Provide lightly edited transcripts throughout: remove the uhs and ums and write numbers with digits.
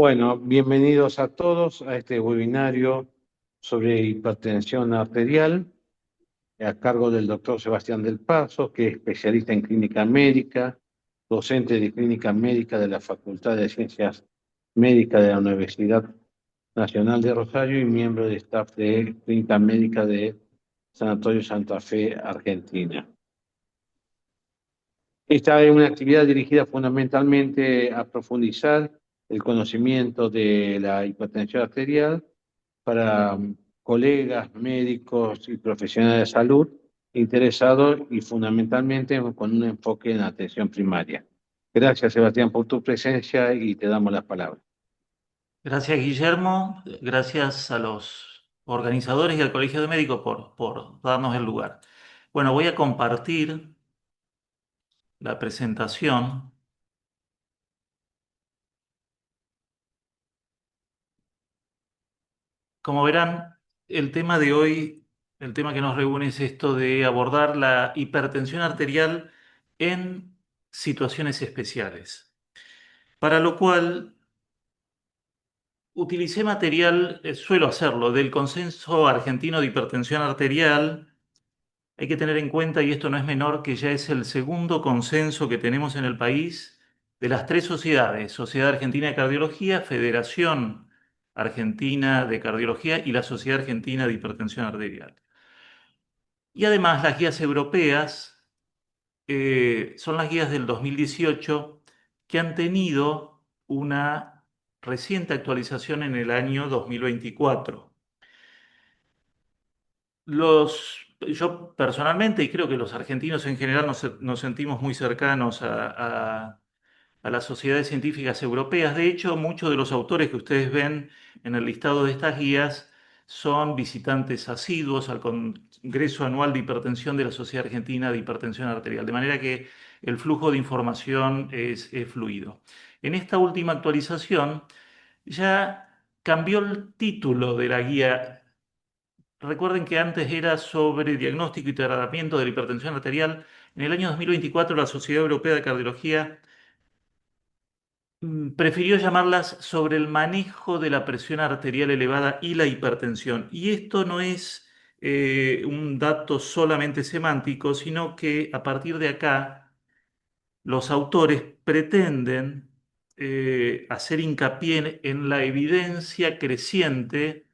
Bueno, bienvenidos a todos a este webinario sobre hipertensión arterial a cargo del doctor Sebastián del Paso, que es especialista en clínica médica, docente de clínica médica de la Facultad de Ciencias Médicas de la Universidad Nacional de Rosario y miembro de staff de clínica médica de Sanatorio Santa Fe, Argentina. Esta es una actividad dirigida fundamentalmente a profundizar el conocimiento de la hipertensión arterial para colegas, médicos y profesionales de salud interesados y fundamentalmente con un enfoque en la atención primaria. Gracias, Sebastián, por tu presencia y te damos las palabras. Gracias, Guillermo. Gracias a los organizadores y al Colegio de Médicos por darnos el lugar. Bueno, voy a compartir la presentación. Como verán, el tema de hoy, el tema que nos reúne es esto de abordar la hipertensión arterial en situaciones especiales. Para lo cual utilicé material, suelo hacerlo, del Consenso Argentino de Hipertensión Arterial. Hay que tener en cuenta, y esto no es menor, que ya es el segundo consenso que tenemos en el país de las tres sociedades: Sociedad Argentina de Cardiología, Federación Argentina de Cardiología y la Sociedad Argentina de Hipertensión Arterial. Y además las guías europeas son las guías del 2018 que han tenido una reciente actualización en el año 2024. Yo personalmente, y creo que los argentinos en general nos sentimos muy cercanos a las sociedades científicas europeas. De hecho, muchos de los autores que ustedes ven en el listado de estas guías son visitantes asiduos al Congreso Anual de Hipertensión de la Sociedad Argentina de Hipertensión Arterial, de manera que el flujo de información es fluido. En esta última actualización ya cambió el título de la guía. Recuerden que antes era sobre diagnóstico y tratamiento de la hipertensión arterial. En el año 2024 la Sociedad Europea de Cardiología prefirió llamarlas sobre el manejo de la presión arterial elevada y la hipertensión. Y esto no es un dato solamente semántico, sino que a partir de acá los autores pretenden hacer hincapié en la evidencia creciente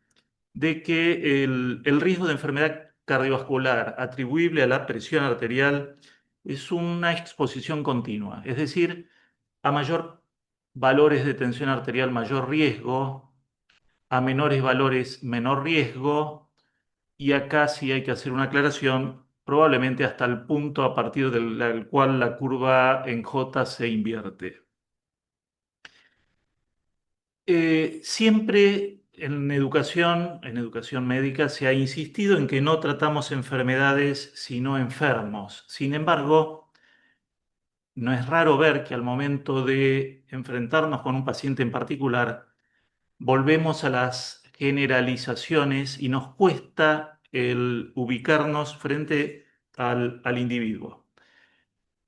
de que el riesgo de enfermedad cardiovascular atribuible a la presión arterial es una exposición continua, es decir, a mayor valores de tensión arterial, mayor riesgo; a menores valores, menor riesgo; y acá sí hay que hacer una aclaración, probablemente hasta el punto a partir del cual la curva en J se invierte. Siempre en educación médica, se ha insistido en que no tratamos enfermedades sino enfermos. Sin embargo, no es raro ver que al momento de enfrentarnos con un paciente en particular, volvemos a las generalizaciones y nos cuesta el ubicarnos frente al individuo.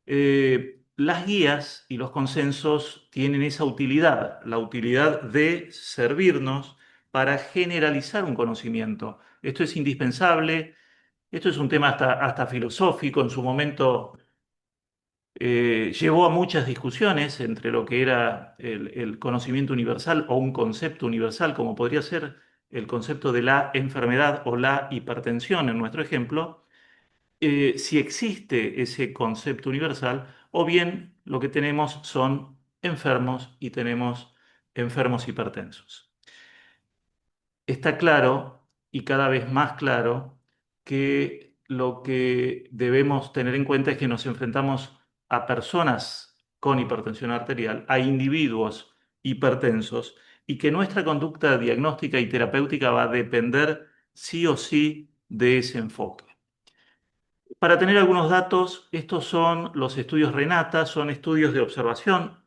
Las guías y los consensos tienen esa utilidad, la utilidad de servirnos para generalizar un conocimiento. Esto es indispensable, esto es un tema hasta filosófico. En su momento llevó a muchas discusiones entre lo que era el conocimiento universal o un concepto universal, como podría ser el concepto de la enfermedad o la hipertensión en nuestro ejemplo. Si existe ese concepto universal, o bien lo que tenemos son enfermos y tenemos enfermos hipertensos. Está claro, y cada vez más claro, que lo que debemos tener en cuenta es que nos enfrentamos a personas con hipertensión arterial, a individuos hipertensos, y que nuestra conducta diagnóstica y terapéutica va a depender sí o sí de ese enfoque. Para tener algunos datos, estos son los estudios RENATA, son estudios de observación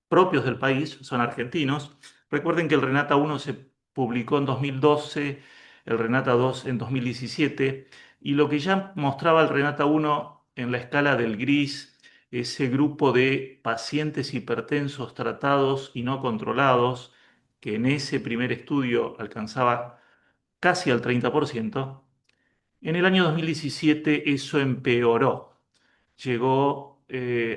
propios del país, son argentinos. Recuerden que el RENATA 1 se publicó en 2012, el RENATA 2 en 2017, y lo que ya mostraba el RENATA 1 en la escala del gris, ese grupo de pacientes hipertensos tratados y no controlados, que en ese primer estudio alcanzaba casi al 30%, en el año 2017 eso empeoró. Llegó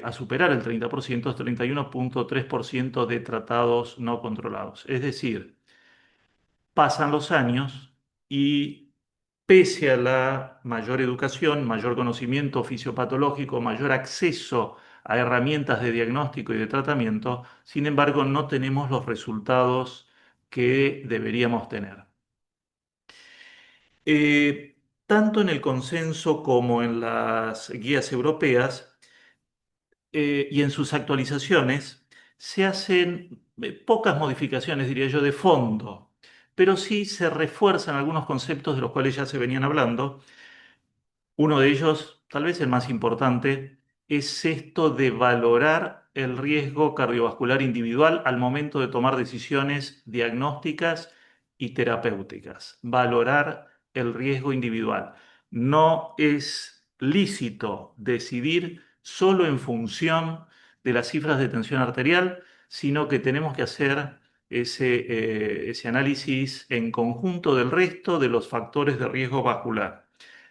a superar el 30%, 31,3% de tratados no controlados. Es decir, pasan los años y pese a la mayor educación, mayor conocimiento fisiopatológico, mayor acceso a herramientas de diagnóstico y de tratamiento, sin embargo, no tenemos los resultados que deberíamos tener. Tanto en el consenso como en las guías europeas y en sus actualizaciones se hacen pocas modificaciones, diría yo, de fondo, pero sí se refuerzan algunos conceptos de los cuales ya se venían hablando. Uno de ellos, tal vez el más importante, es esto de valorar el riesgo cardiovascular individual al momento de tomar decisiones diagnósticas y terapéuticas. Valorar el riesgo individual. No es lícito decidir solo en función de las cifras de tensión arterial, sino que tenemos que hacer ese análisis en conjunto del resto de los factores de riesgo vascular,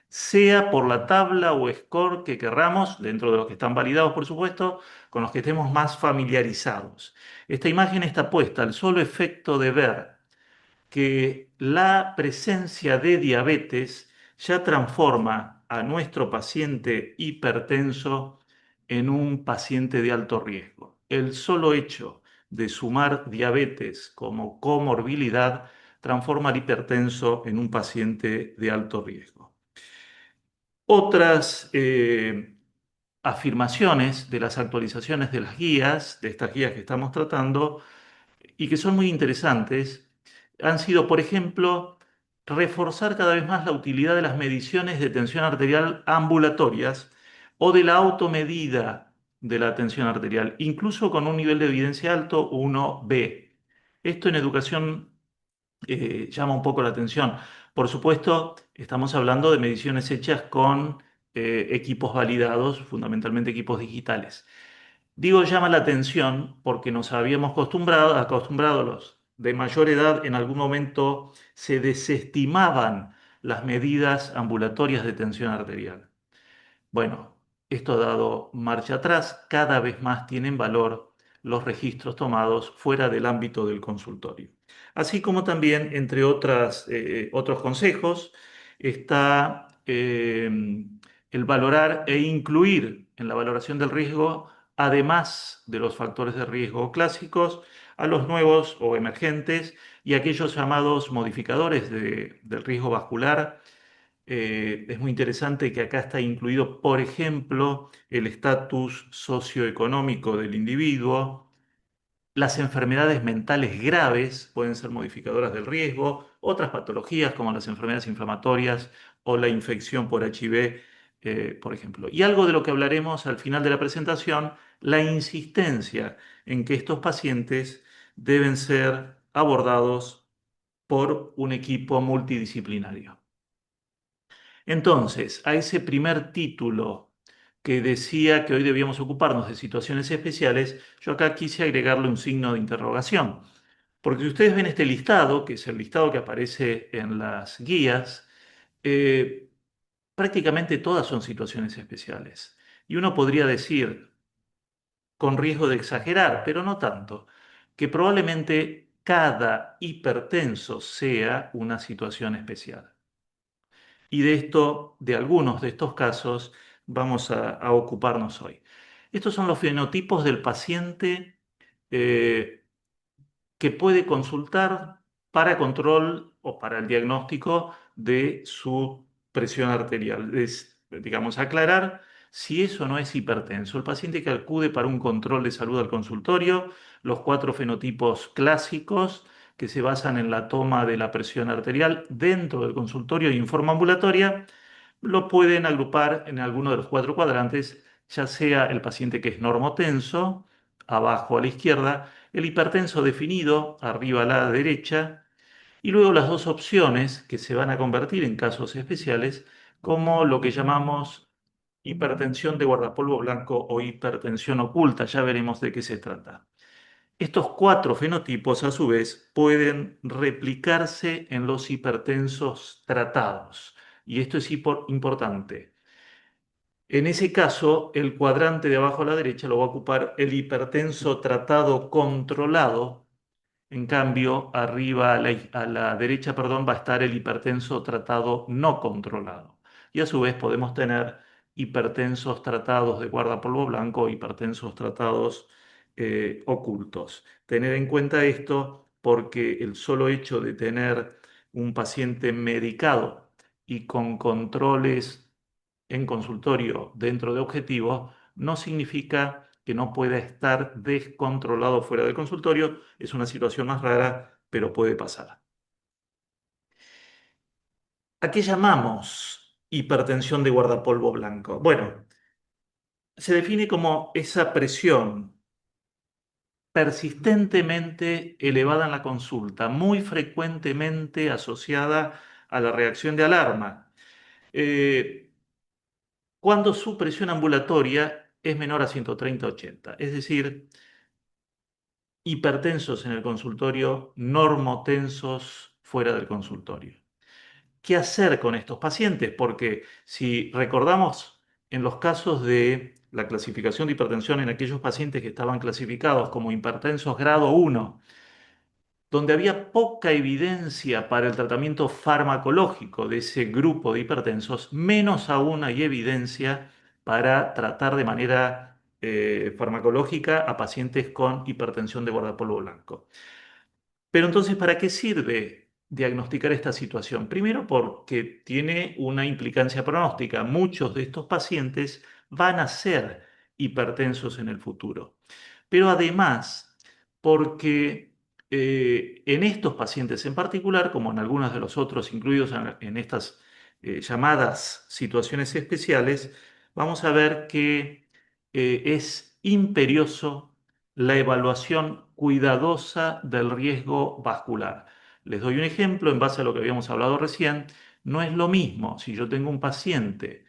sea por la tabla o score que querramos, dentro de los que están validados, por supuesto, con los que estemos más familiarizados. Esta imagen está puesta al solo efecto de ver que la presencia de diabetes ya transforma a nuestro paciente hipertenso en un paciente de alto riesgo. El solo hecho de sumar diabetes como comorbilidad transforma al hipertenso en un paciente de alto riesgo. Otras afirmaciones de las actualizaciones de las guías, de estas guías que estamos tratando, y que son muy interesantes, han sido, por ejemplo, reforzar cada vez más la utilidad de las mediciones de tensión arterial ambulatorias o de la automedida de la tensión arterial, incluso con un nivel de evidencia alto, 1B. Esto en educación llama un poco la atención. Por supuesto, estamos hablando de mediciones hechas con equipos validados, fundamentalmente equipos digitales. Digo llama la atención porque nos habíamos acostumbrado los de mayor edad, en algún momento se desestimaban las medidas ambulatorias de tensión arterial. Bueno, esto ha dado marcha atrás, cada vez más tienen valor los registros tomados fuera del ámbito del consultorio. Así como también, entre otros consejos, está el valorar e incluir en la valoración del riesgo, además de los factores de riesgo clásicos, a los nuevos o emergentes y aquellos llamados modificadores del riesgo vascular. Es muy interesante que acá está incluido, por ejemplo, el estatus socioeconómico del individuo. Las enfermedades mentales graves pueden ser modificadoras del riesgo, otras patologías como las enfermedades inflamatorias o la infección por HIV, por ejemplo. Y algo de lo que hablaremos al final de la presentación, la insistencia en que estos pacientes deben ser abordados por un equipo multidisciplinario. Entonces, a ese primer título que decía que hoy debíamos ocuparnos de situaciones especiales, yo acá quise agregarle un signo de interrogación. Porque si ustedes ven este listado, que es el listado que aparece en las guías, eh, prácticamente todas son situaciones especiales. Y uno podría decir, con riesgo de exagerar, pero no tanto, que probablemente cada hipertenso sea una situación especial. Y de esto, de algunos de estos casos, vamos a ocuparnos hoy. Estos son los fenotipos del paciente eh, que puede consultar para control o para el diagnóstico de su presión arterial. Es, digamos, aclarar si eso no es hipertenso. El paciente que acude para un control de salud al consultorio, los 4 fenotipos clásicos que se basan en la toma de la presión arterial dentro del consultorio y en forma ambulatoria, lo pueden agrupar en alguno de los 4 cuadrantes, ya sea el paciente que es normotenso, abajo a la izquierda, el hipertenso definido, arriba a la derecha, y luego las dos opciones que se van a convertir en casos especiales, como lo que llamamos hipertensión de guardapolvo blanco o hipertensión oculta. Ya veremos de qué se trata. Estos cuatro fenotipos, a su vez, pueden replicarse en los hipertensos tratados. Y esto es importante. En ese caso, el cuadrante de abajo a la derecha lo va a ocupar el hipertenso tratado controlado. En cambio, arriba a la derecha, perdón, va a estar el hipertenso tratado no controlado. Y a su vez podemos tener hipertensos tratados de guardapolvo blanco o hipertensos tratados ocultos. Tener en cuenta esto porque el solo hecho de tener un paciente medicado y con controles en consultorio dentro de objetivos no significa que no pueda estar descontrolado fuera del consultorio. Es una situación más rara, pero puede pasar. ¿A qué llamamos hipertensión de guardapolvo blanco? Bueno, se define como esa presión persistentemente elevada en la consulta, muy frecuentemente asociada a la reacción de alarma, eh, cuando su presión ambulatoria es menor a 130/80, es decir, hipertensos en el consultorio, normotensos fuera del consultorio. ¿Qué hacer con estos pacientes? Porque si recordamos en los casos de la clasificación de hipertensión en aquellos pacientes que estaban clasificados como hipertensos grado 1, donde había poca evidencia para el tratamiento farmacológico de ese grupo de hipertensos, menos aún hay evidencia para tratar de manera farmacológica a pacientes con hipertensión de guardapolvo blanco. Pero entonces, ¿para qué sirve diagnosticar esta situación? Primero, porque tiene una implicancia pronóstica. Muchos de estos pacientes van a ser hipertensos en el futuro. Pero además, porque en estos pacientes en particular, como en algunos de los otros incluidos en estas llamadas situaciones especiales, vamos a ver que es imperioso la evaluación cuidadosa del riesgo vascular. Les doy un ejemplo en base a lo que habíamos hablado recién. No es lo mismo si yo tengo un paciente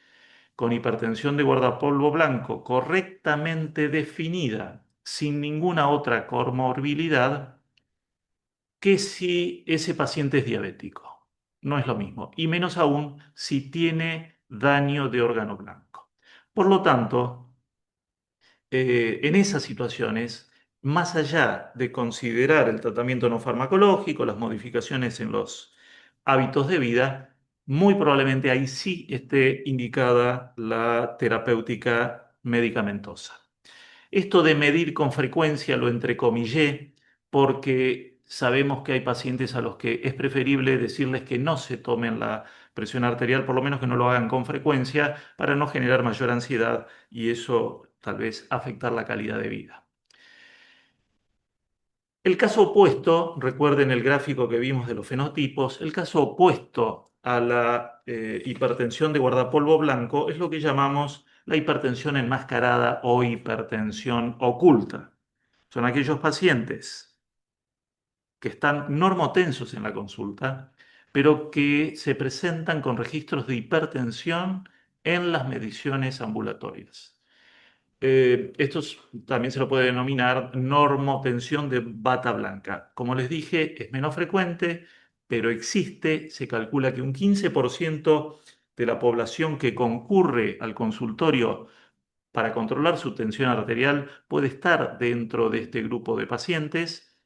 con hipertensión de guardapolvo blanco correctamente definida, sin ninguna otra comorbilidad, que si ese paciente es diabético. No es lo mismo. Y menos aún si tiene daño de órgano blanco. Por lo tanto, en esas situaciones, más allá de considerar el tratamiento no farmacológico, las modificaciones en los hábitos de vida, muy probablemente ahí sí esté indicada la terapéutica medicamentosa. Esto de medir con frecuencia lo entrecomillé porque sabemos que hay pacientes a los que es preferible decirles que no se tomen la presión arterial, por lo menos que no lo hagan con frecuencia, para no generar mayor ansiedad y eso tal vez afectar la calidad de vida. El caso opuesto, recuerden el gráfico que vimos de los fenotipos, el caso opuesto a la hipertensión de guardapolvo blanco es lo que llamamos la hipertensión enmascarada o hipertensión oculta. Son aquellos pacientes que están normotensos en la consulta, pero que se presentan con registros de hipertensión en las mediciones ambulatorias. También se lo puede denominar normotensión de bata blanca. Como les dije, es menos frecuente, pero existe. Se calcula que un 15% de la población que concurre al consultorio para controlar su tensión arterial puede estar dentro de este grupo de pacientes.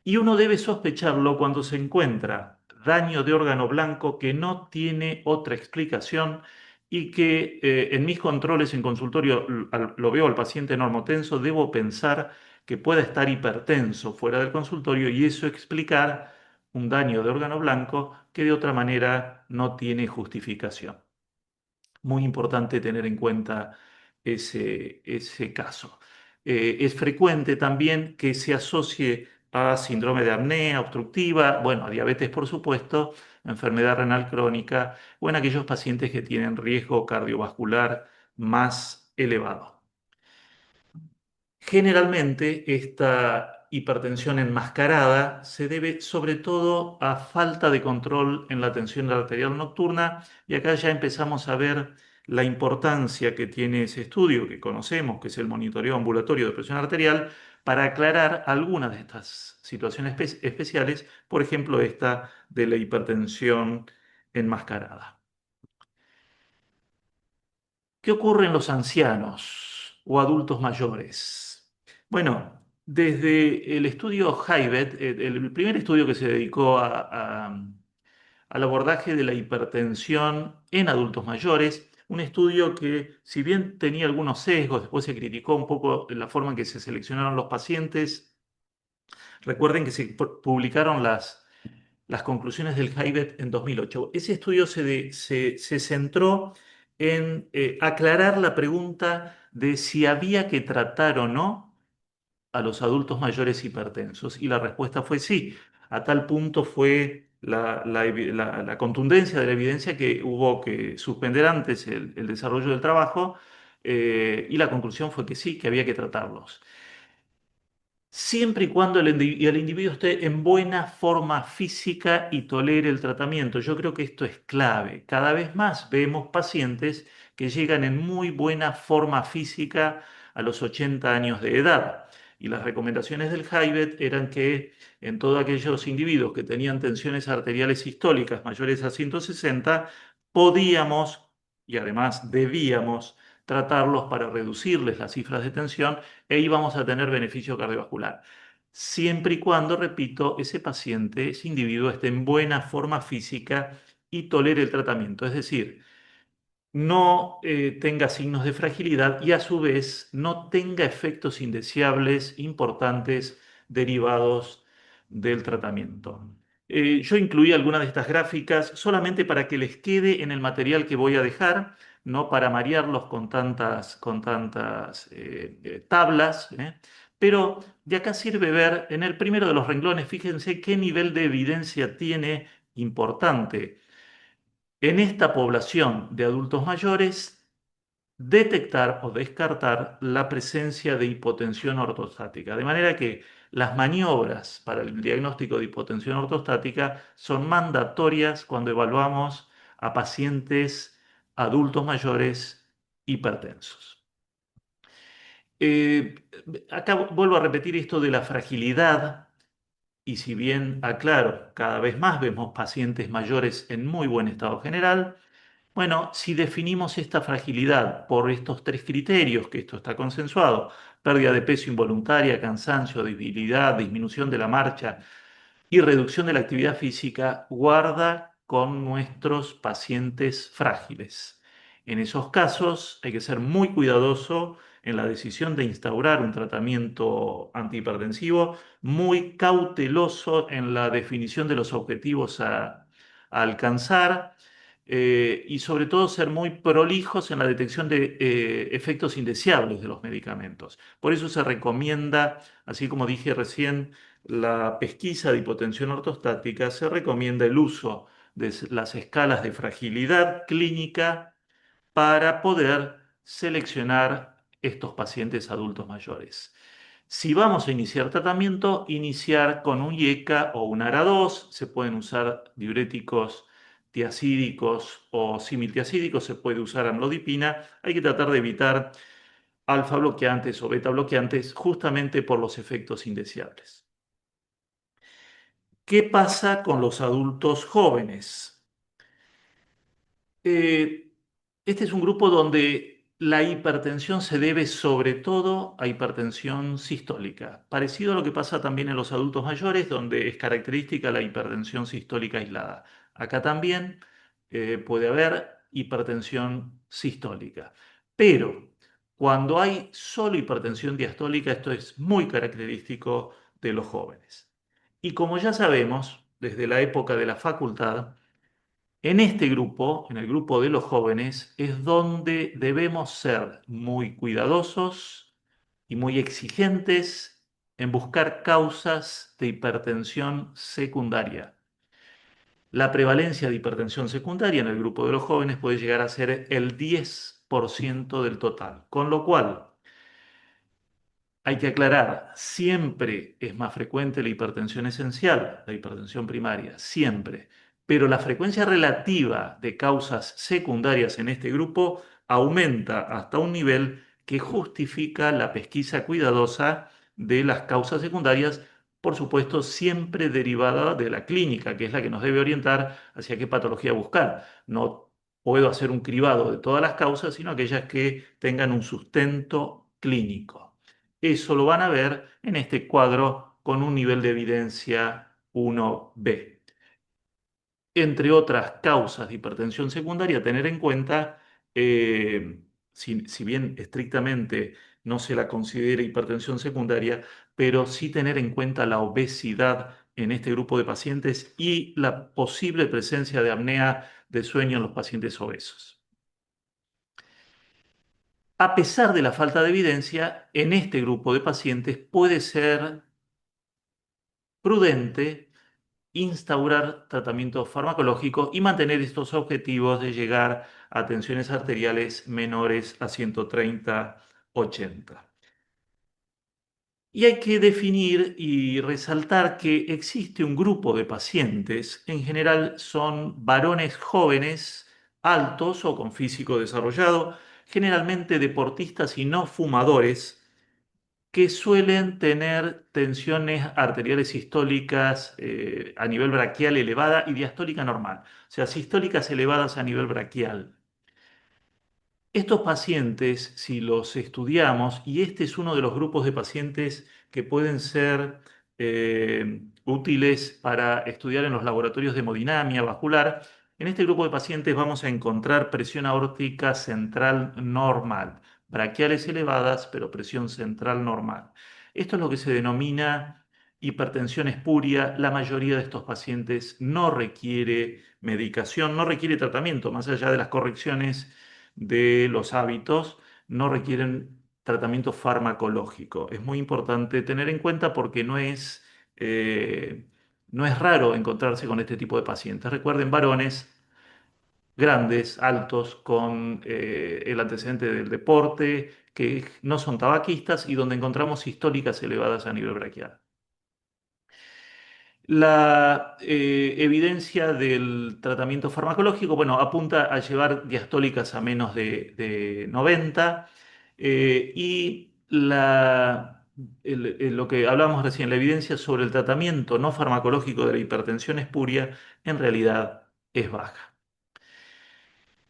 Y uno debe sospecharlo cuando se encuentra daño de órgano blanco que no tiene otra explicación y que en mis controles en consultorio lo veo al paciente normotenso, debo pensar que pueda estar hipertenso fuera del consultorio y eso explicar un daño de órgano blanco que de otra manera no tiene justificación. Muy importante tener en cuenta ese caso. Es frecuente también que se asocie a síndrome de apnea obstructiva, bueno, a diabetes por supuesto, enfermedad renal crónica o en aquellos pacientes que tienen riesgo cardiovascular más elevado. Generalmente esta hipertensión enmascarada se debe sobre todo a falta de control en la tensión arterial nocturna y acá ya empezamos a ver la importancia que tiene ese estudio que conocemos, que es el monitoreo ambulatorio de presión arterial, para aclarar algunas de estas situaciones especiales, por ejemplo, esta de la hipertensión enmascarada. ¿Qué ocurre en los ancianos o adultos mayores? Bueno, desde el estudio Haibet, el primer estudio que se dedicó al abordaje de la hipertensión en adultos mayores, un estudio que, si bien tenía algunos sesgos, después se criticó un poco la forma en que se seleccionaron los pacientes. Recuerden que se publicaron las conclusiones del Haibet en 2008. Ese estudio se centró en aclarar la pregunta de si había que tratar o no a los adultos mayores hipertensos. Y la respuesta fue sí. A tal punto fue la contundencia de la evidencia que hubo que suspender antes el desarrollo del trabajo, y la conclusión fue que sí, que había que tratarlos siempre y cuando el individuo esté en buena forma física y tolere el tratamiento. Yo creo que esto es clave. Cada vez más vemos pacientes que llegan en muy buena forma física a los 80 años de edad. Y las recomendaciones del Haibet eran que en todos aquellos individuos que tenían tensiones arteriales sistólicas mayores a 160, podíamos y además debíamos tratarlos para reducirles las cifras de tensión e íbamos a tener beneficio cardiovascular. Siempre y cuando, repito, ese paciente, ese individuo esté en buena forma física y tolere el tratamiento. Es decir, no tenga signos de fragilidad y a su vez no tenga efectos indeseables importantes derivados del tratamiento. Yo incluí algunas de estas gráficas solamente para que les quede en el material que voy a dejar, no para marearlos con tantas tablas, pero de acá sirve ver en el primero de los renglones, fíjense qué nivel de evidencia tiene importante en esta población de adultos mayores detectar o descartar la presencia de hipotensión ortostática. De manera que las maniobras para el diagnóstico de hipotensión ortostática son mandatorias cuando evaluamos a pacientes adultos mayores hipertensos. Eh, Acá vuelvo a repetir esto de la fragilidad. Y si bien, aclaro, cada vez más vemos pacientes mayores en muy buen estado general, bueno, si definimos esta fragilidad por estos tres criterios, que esto está consensuado: pérdida de peso involuntaria, cansancio, debilidad, disminución de la marcha y reducción de la actividad física, guarda con nuestros pacientes frágiles. En esos casos hay que ser muy cuidadoso en la decisión de instaurar un tratamiento antihipertensivo, muy cauteloso en la definición de los objetivos a alcanzar, y sobre todo ser muy prolijos en la detección de efectos indeseables de los medicamentos. Por eso se recomienda, así como dije recién, la pesquisa de hipotensión ortostática, se recomienda el uso de las escalas de fragilidad clínica para poder seleccionar estos pacientes adultos mayores. Si vamos a iniciar tratamiento, iniciar con un IECA o un ARA2, se pueden usar diuréticos tiacídicos o similtiacídicos, se puede usar amlodipina, hay que tratar de evitar alfa bloqueantes o beta bloqueantes justamente por los efectos indeseables. ¿Qué pasa con los adultos jóvenes? Eh, este es un grupo donde la hipertensión se debe sobre todo a hipertensión sistólica, parecido a lo que pasa también en los adultos mayores, donde es característica la hipertensión sistólica aislada. Acá también puede haber hipertensión sistólica, pero cuando hay solo hipertensión diastólica, esto es muy característico de los jóvenes. Y como ya sabemos, desde la época de la facultad, en este grupo, en el grupo de los jóvenes, es donde debemos ser muy cuidadosos y muy exigentes en buscar causas de hipertensión secundaria. La prevalencia de hipertensión secundaria en el grupo de los jóvenes puede llegar a ser el 10% del total, con lo cual hay que aclarar, siempre es más frecuente la hipertensión esencial, la hipertensión primaria, siempre. Pero la frecuencia relativa de causas secundarias en este grupo aumenta hasta un nivel que justifica la pesquisa cuidadosa de las causas secundarias, por supuesto, siempre derivada de la clínica, que es la que nos debe orientar hacia qué patología buscar. No puedo hacer un cribado de todas las causas, sino aquellas que tengan un sustento clínico. Eso lo van a ver en este cuadro con un nivel de evidencia 1B. Entre otras causas de hipertensión secundaria, tener en cuenta, si bien estrictamente no se la considera hipertensión secundaria, pero sí tener en cuenta la obesidad en este grupo de pacientes y la posible presencia de apnea de sueño en los pacientes obesos. A pesar de la falta de evidencia, en este grupo de pacientes puede ser prudente instaurar tratamiento farmacológico y mantener estos objetivos de llegar a tensiones arteriales menores a 130/80. Y hay que definir y resaltar que existe un grupo de pacientes, en general son varones jóvenes, altos o con físico desarrollado, generalmente deportistas y no fumadores, que suelen tener tensiones arteriales sistólicas a nivel braquial elevada y diastólica normal, o sea, sistólicas elevadas a nivel braquial. Estos pacientes, si los estudiamos, y este es uno de los grupos de pacientes que pueden ser útiles para estudiar en los laboratorios de hemodinamia vascular, en este grupo de pacientes vamos a encontrar presión aórtica central normal, braquiales elevadas, pero presión central normal. Esto es lo que se denomina hipertensión espuria. La mayoría de estos pacientes no requiere medicación, no requiere tratamiento, más allá de las correcciones de los hábitos, no requieren tratamiento farmacológico. Es muy importante tener en cuenta porque eh, no es raro encontrarse con este tipo de pacientes. Recuerden, varones grandes, altos, con el antecedente del deporte, que no son tabaquistas y donde encontramos históricas elevadas a nivel braquial. La evidencia del tratamiento farmacológico, bueno, apunta a llevar diastólicas a menos de 90 y lo que hablábamos recién, la evidencia sobre el tratamiento no farmacológico de la hipertensión espuria en realidad es baja.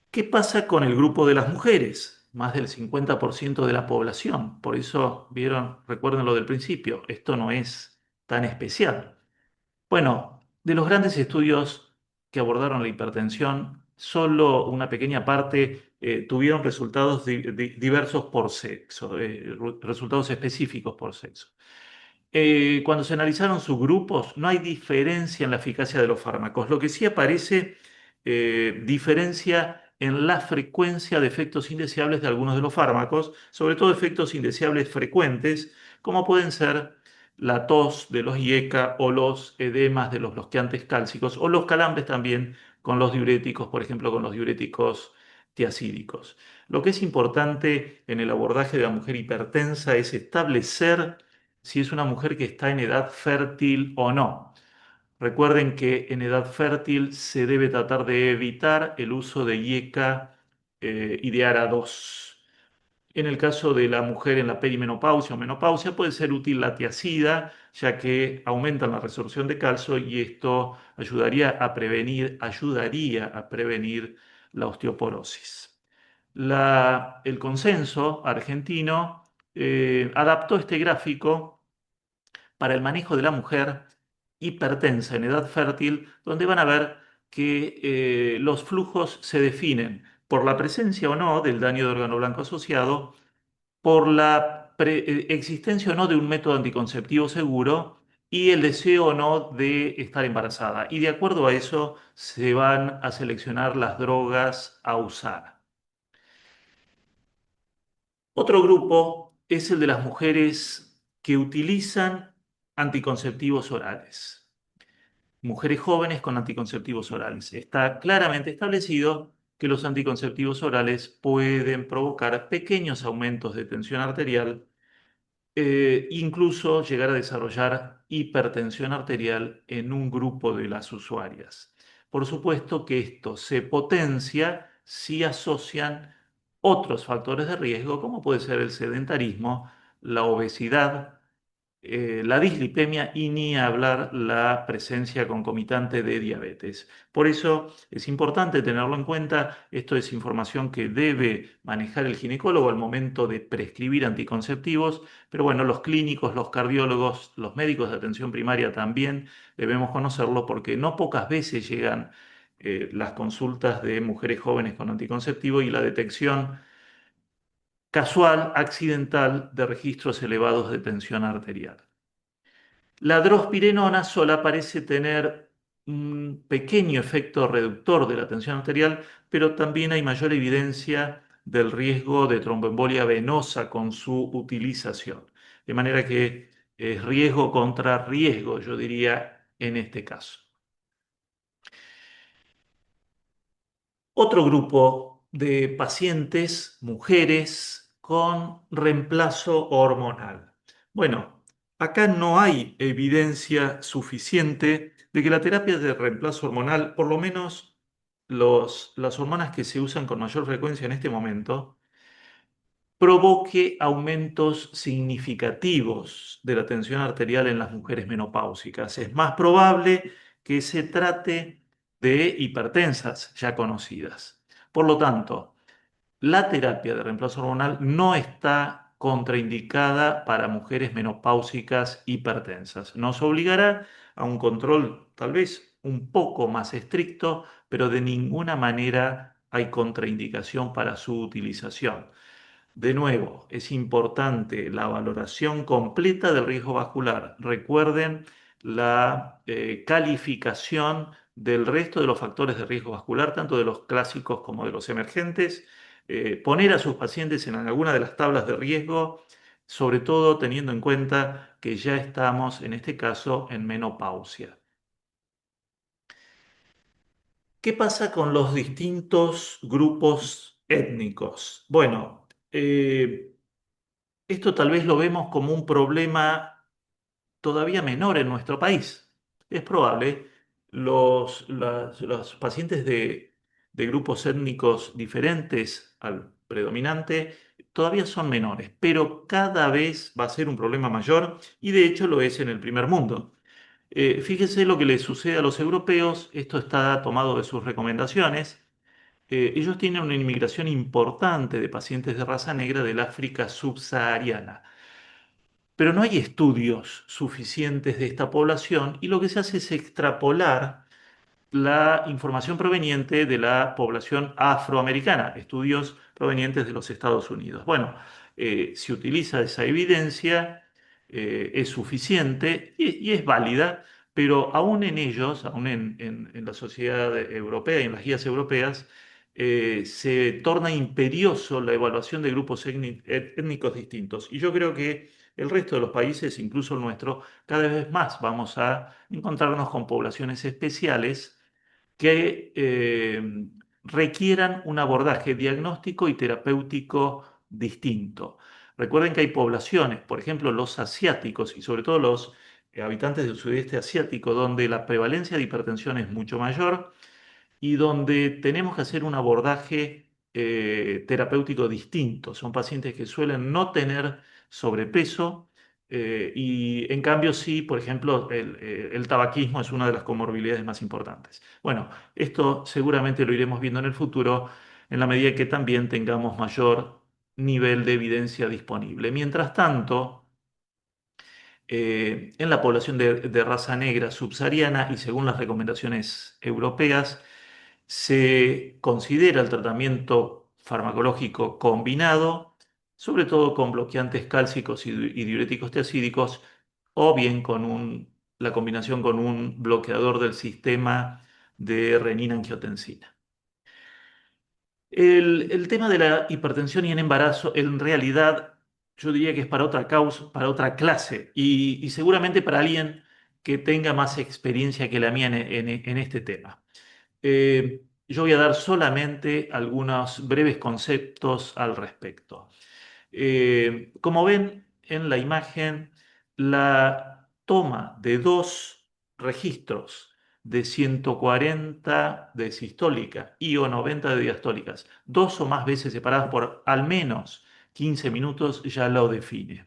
¿Qué pasa con el grupo de las mujeres? Más del 50% de la población. Por eso, vieron, recuerden lo del principio, esto no es tan especial. Bueno, de los grandes estudios que abordaron la hipertensión, solo una pequeña parte tuvieron resultados diversos por sexo, resultados específicos por sexo. Cuando se analizaron subgrupos, no hay diferencia en la eficacia de los fármacos. Lo que sí aparece, diferencia en la frecuencia de efectos indeseables de algunos de los fármacos, sobre todo efectos indeseables frecuentes, como pueden ser la tos de los IECA o los edemas de los bloqueantes cálcicos o los calambres también con los diuréticos, por ejemplo, con los diuréticos tiacídicos. Lo que es importante en el abordaje de la mujer hipertensa es establecer si es una mujer que está en edad fértil o no. Recuerden que en edad fértil se debe tratar de evitar el uso de IECA y de ARA2. En el caso de la mujer en la perimenopausia o menopausia puede ser útil la tiazida, ya que aumentan la resorción de calcio y esto ayudaría a prevenir la osteoporosis. El consenso argentino adaptó este gráfico para el manejo de la mujer hipertensa en edad fértil, donde van a ver que los flujos se definen por la presencia o no del daño de órgano blanco asociado, por la existencia o no de un método anticonceptivo seguro y el deseo o no de estar embarazada. Y de acuerdo a eso se van a seleccionar las drogas a usar. Otro grupo es el de las mujeres que utilizan anticonceptivos orales. Mujeres jóvenes con anticonceptivos orales. Está claramente establecido que los anticonceptivos orales pueden provocar pequeños aumentos de tensión arterial, incluso llegar a desarrollar hipertensión arterial en un grupo de las usuarias. Por supuesto que esto se potencia si asocian otros factores de riesgo, como puede ser el sedentarismo, la obesidad, la dislipemia y ni hablar la presencia concomitante de diabetes. Por eso es importante tenerlo en cuenta. Esto es información que debe manejar el ginecólogo al momento de prescribir anticonceptivos, pero bueno, los clínicos, los cardiólogos, los médicos de atención primaria también debemos conocerlo porque no pocas veces llegan las consultas de mujeres jóvenes con anticonceptivo y la detección casual, accidental de registros elevados de tensión arterial. La drospirenona sola parece tener un pequeño efecto reductor de la tensión arterial, pero también hay mayor evidencia del riesgo de tromboembolia venosa con su utilización. De manera que es riesgo contra riesgo, yo diría, en este caso. Otro grupo de pacientes, mujeres con reemplazo hormonal. Bueno, acá no hay evidencia suficiente de que la terapia de reemplazo hormonal, por lo menos las hormonas que se usan con mayor frecuencia en este momento, provoque aumentos significativos de la tensión arterial en las mujeres menopáusicas. Es más probable que se trate de hipertensas ya conocidas. Por lo tanto, la terapia de reemplazo hormonal no está contraindicada para mujeres menopáusicas hipertensas. Nos obligará a un control tal vez un poco más estricto, pero de ninguna manera hay contraindicación para su utilización. De nuevo, es importante la valoración completa del riesgo vascular. Recuerden la calificación del resto de los factores de riesgo vascular, tanto de los clásicos como de los emergentes. Poner a sus pacientes en alguna de las tablas de riesgo, sobre todo teniendo en cuenta que ya estamos, en este caso, en menopausia. ¿Qué pasa con los distintos grupos étnicos? Bueno, esto tal vez lo vemos como un problema todavía menor en nuestro país. Es probable, los pacientes de grupos étnicos diferentes al predominante todavía son menores, pero cada vez va a ser un problema mayor y de hecho lo es en el primer mundo. Fíjese lo que le sucede a los europeos, esto está tomado de sus recomendaciones. Ellos tienen una inmigración importante de pacientes de raza negra del África subsahariana. Pero no hay estudios suficientes de esta población y lo que se hace es extrapolar la información proveniente de la población afroamericana, estudios provenientes de los Estados Unidos. Bueno, se utiliza esa evidencia, es suficiente y es válida, pero aún en ellos, aún en la sociedad europea y en las guías europeas, se torna imperioso la evaluación de grupos étnicos distintos. Y yo creo que el resto de los países, incluso el nuestro, cada vez más vamos a encontrarnos con poblaciones especiales que requieran un abordaje diagnóstico y terapéutico distinto. Recuerden que hay poblaciones, por ejemplo, los asiáticos y sobre todo los habitantes del sudeste asiático, donde la prevalencia de hipertensión es mucho mayor y donde tenemos que hacer un abordaje terapéutico distinto. Son pacientes que suelen no tener sobrepeso y en cambio sí, por ejemplo, el tabaquismo es una de las comorbilidades más importantes. Bueno, esto seguramente lo iremos viendo en el futuro en la medida que también tengamos mayor nivel de evidencia disponible. Mientras tanto, en la población de raza negra subsahariana y según las recomendaciones europeas, se considera el tratamiento farmacológico combinado, sobre todo con bloqueantes cálcicos y diuréticos tiacídicos, o bien con la combinación con un bloqueador del sistema de renina-angiotensina. El tema de la hipertensión y el embarazo, en realidad, yo diría que es para otra causa, para otra clase, y seguramente para alguien que tenga más experiencia que la mía en este tema. Yo voy a dar solamente algunos breves conceptos al respecto. Como ven en la imagen, la toma de dos registros de 140 de sistólica y o 90 de diastólicas, dos o más veces separadas por al menos 15 minutos, ya lo define.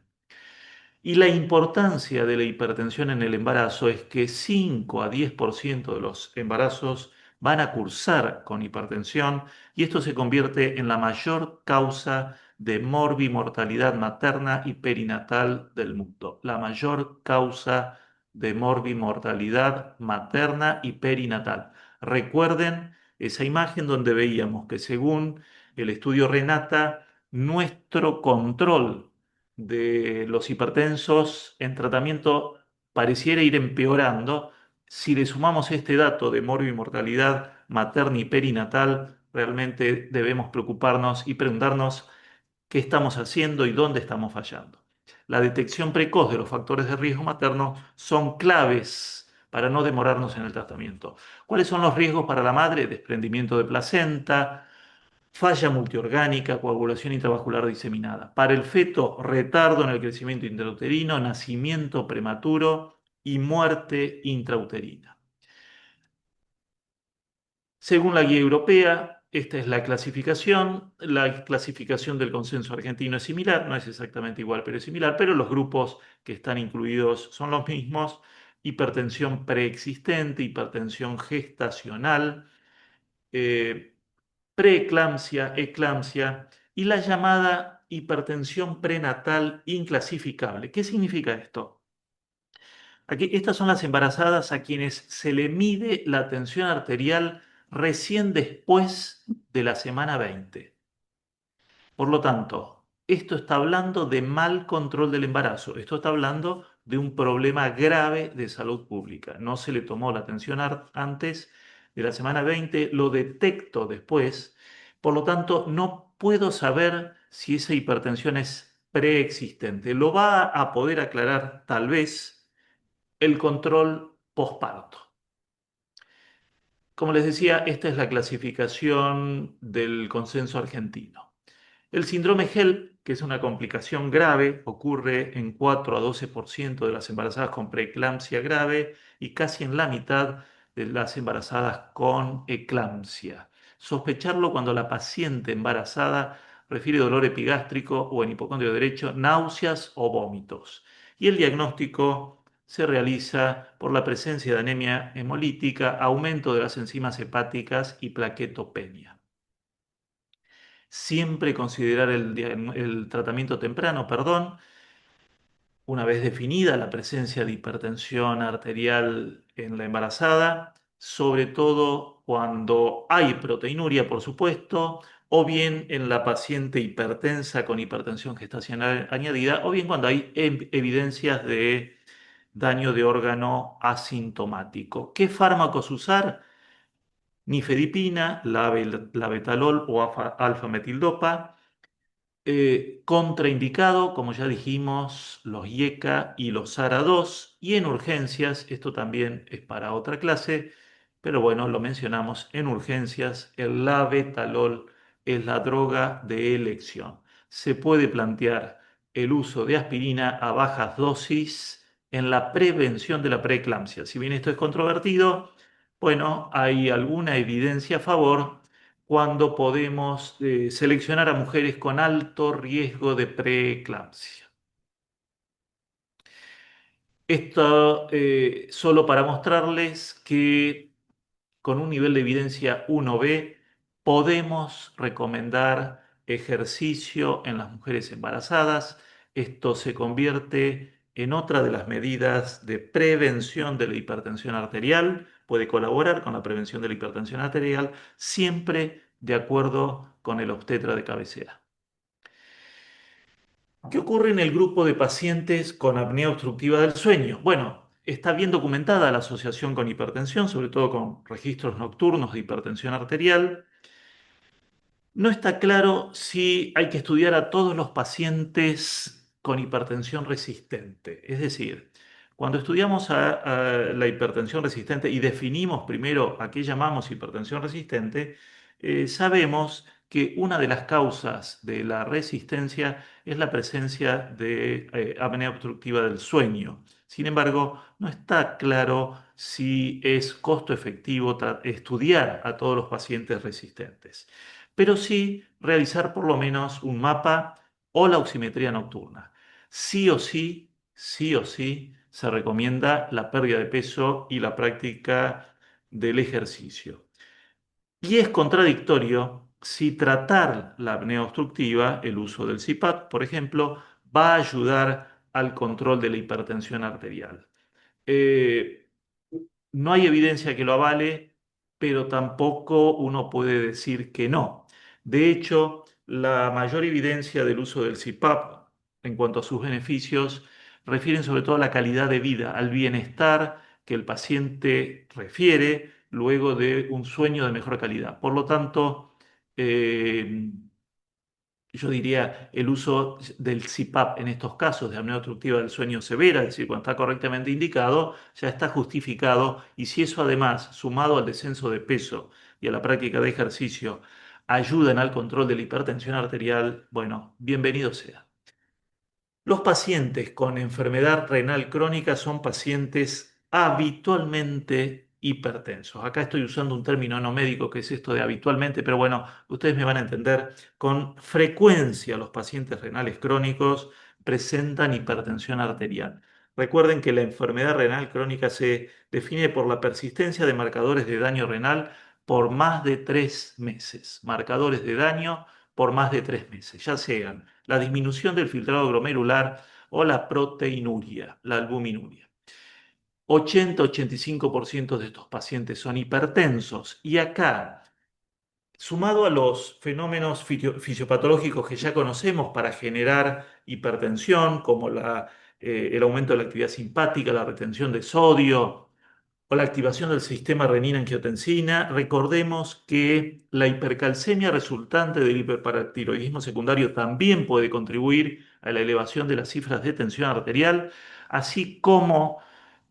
Y la importancia de la hipertensión en el embarazo es que 5 a 10% de los embarazos van a cursar con hipertensión y esto se convierte en la mayor causa de morbimortalidad materna y perinatal del mundo. La mayor causa de morbimortalidad materna y perinatal. Recuerden esa imagen donde veíamos que según el estudio Renata, nuestro control de los hipertensos en tratamiento pareciera ir empeorando. Si le sumamos este dato de morbimortalidad materna y perinatal, realmente debemos preocuparnos y preguntarnos qué estamos haciendo y dónde estamos fallando. La detección precoz de los factores de riesgo materno son claves para no demorarnos en el tratamiento. ¿Cuáles son los riesgos para la madre? Desprendimiento de placenta, falla multiorgánica, coagulación intravascular diseminada. Para el feto, retardo en el crecimiento intrauterino, nacimiento prematuro y muerte intrauterina. Según la guía europea, esta es la clasificación. La clasificación del consenso argentino es similar, no es exactamente igual, pero es similar, pero los grupos que están incluidos son los mismos. Hipertensión preexistente, hipertensión gestacional, preeclampsia, eclampsia y la llamada hipertensión prenatal inclasificable. ¿Qué significa esto? Aquí, estas son las embarazadas a quienes se le mide la tensión arterial recién después de la semana 20. Por lo tanto, esto está hablando de mal control del embarazo, esto está hablando de un problema grave de salud pública. No se le tomó la atención antes de la semana 20, lo detecto después, por lo tanto no puedo saber si esa hipertensión es preexistente. Lo va a poder aclarar tal vez el control posparto. Como les decía, esta es la clasificación del consenso argentino. El síndrome HELP, que es una complicación grave, ocurre en 4 a 12% de las embarazadas con preeclampsia grave y casi en la mitad de las embarazadas con eclampsia. Sospecharlo cuando la paciente embarazada refiere dolor epigástrico o en hipocondrio derecho, náuseas o vómitos. Y el diagnóstico se realiza por la presencia de anemia hemolítica, aumento de las enzimas hepáticas y plaquetopenia. Siempre considerar el tratamiento temprano, perdón, una vez definida la presencia de hipertensión arterial en la embarazada, sobre todo cuando hay proteinuria, por supuesto, o bien en la paciente hipertensa con hipertensión gestacional añadida, o bien cuando hay evidencias de daño de órgano asintomático. ¿Qué fármacos usar? Nifedipina, labetalol o alfa-metildopa. Contraindicado, como ya dijimos, los IECA y los SARA-2. Y en urgencias, esto también es para otra clase, pero bueno, lo mencionamos, en urgencias el labetalol es la droga de elección. Se puede plantear el uso de aspirina a bajas dosis en la prevención de la preeclampsia. Si bien esto es controvertido, bueno, hay alguna evidencia a favor cuando podemos seleccionar a mujeres con alto riesgo de preeclampsia. Esto solo para mostrarles que con un nivel de evidencia 1B podemos recomendar ejercicio en las mujeres embarazadas. Esto se convierte en otra de las medidas de prevención de la hipertensión arterial. Puede colaborar con la prevención de la hipertensión arterial siempre de acuerdo con el obstetra de cabecera. ¿Qué ocurre en el grupo de pacientes con apnea obstructiva del sueño? Bueno, está bien documentada la asociación con hipertensión, sobre todo con registros nocturnos de hipertensión arterial. No está claro si hay que estudiar a todos los pacientes con hipertensión resistente. Es decir, cuando estudiamos a la hipertensión resistente y definimos primero a qué llamamos hipertensión resistente, sabemos que una de las causas de la resistencia es la presencia de apnea obstructiva del sueño. Sin embargo, no está claro si es costo efectivo estudiar a todos los pacientes resistentes, pero sí realizar por lo menos un mapa o la oximetría nocturna. Sí o sí, se recomienda la pérdida de peso y la práctica del ejercicio. Y es contradictorio si tratar la apnea obstructiva, el uso del CPAP, por ejemplo, va a ayudar al control de la hipertensión arterial. Eh, no hay evidencia que lo avale, pero tampoco uno puede decir que no. De hecho, la mayor evidencia del uso del CPAP en cuanto a sus beneficios refieren sobre todo a la calidad de vida, al bienestar que el paciente refiere luego de un sueño de mejor calidad. Por lo tanto, eh, yo diría, el uso del CPAP en estos casos de apnea obstructiva del sueño severa, es decir, cuando está correctamente indicado, ya está justificado. Y si eso además, sumado al descenso de peso y a la práctica de ejercicio, ayudan al control de la hipertensión arterial, bueno, bienvenido sea. Los pacientes con enfermedad renal crónica son pacientes habitualmente hipertensos. Acá estoy usando un término no médico que es esto de habitualmente, pero bueno, ustedes me van a entender. Con frecuencia los pacientes renales crónicos presentan hipertensión arterial. Recuerden que la enfermedad renal crónica se define por la persistencia de marcadores de daño renal por más de 3 meses. Marcadores de daño por más de 3 meses, ya sean la disminución del filtrado glomerular o la proteinuria, la albuminuria. 80-85% de estos pacientes son hipertensos y acá, sumado a los fenómenos fisiopatológicos que ya conocemos para generar hipertensión, como el aumento de la actividad simpática, la retención de sodio, o la activación del sistema renina-angiotensina, recordemos que la hipercalcemia resultante del hiperparatiroidismo secundario también puede contribuir a la elevación de las cifras de tensión arterial, así como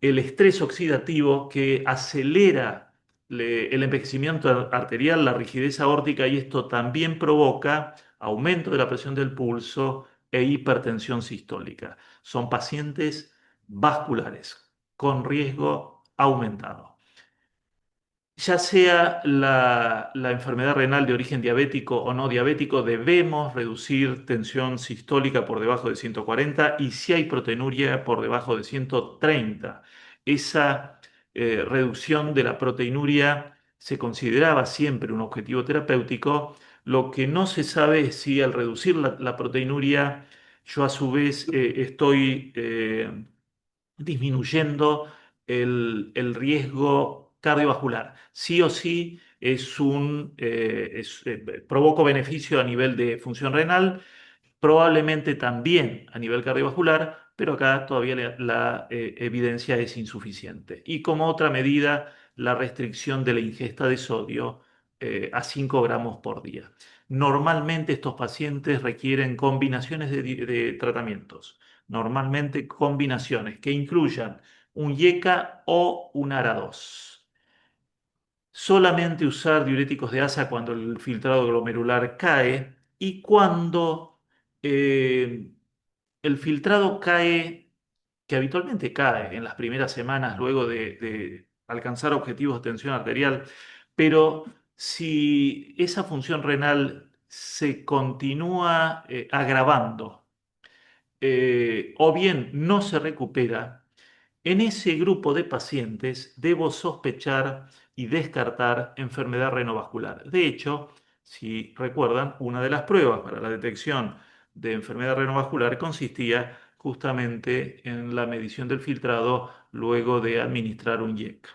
el estrés oxidativo que acelera el envejecimiento arterial, la rigidez aórtica, y esto también provoca aumento de la presión del pulso e hipertensión sistólica. Son pacientes vasculares con riesgo aumentado. Ya sea la enfermedad renal de origen diabético o no diabético, debemos reducir tensión sistólica por debajo de 140 y si hay proteinuria por debajo de 130. Esa reducción de la proteinuria se consideraba siempre un objetivo terapéutico. Lo que no se sabe es si al reducir la proteinuria yo a su vez estoy disminuyendo el riesgo cardiovascular. Sí o sí provoco beneficio a nivel de función renal, probablemente también a nivel cardiovascular, pero acá todavía la evidencia es insuficiente. Y como otra medida, la restricción de la ingesta de sodio a 5 gramos por día. Normalmente estos pacientes requieren combinaciones de tratamientos, normalmente combinaciones que incluyan un IECA o un ARA2. Solamente usar diuréticos de asa cuando el filtrado glomerular cae y cuando eh, el filtrado cae, que habitualmente cae en las primeras semanas luego de alcanzar objetivos de tensión arterial, pero si esa función renal se continúa agravando o bien no se recupera, en ese grupo de pacientes debo sospechar y descartar enfermedad renovascular. De hecho, si recuerdan, una de las pruebas para la detección de enfermedad renovascular consistía justamente en la medición del filtrado luego de administrar un IEC.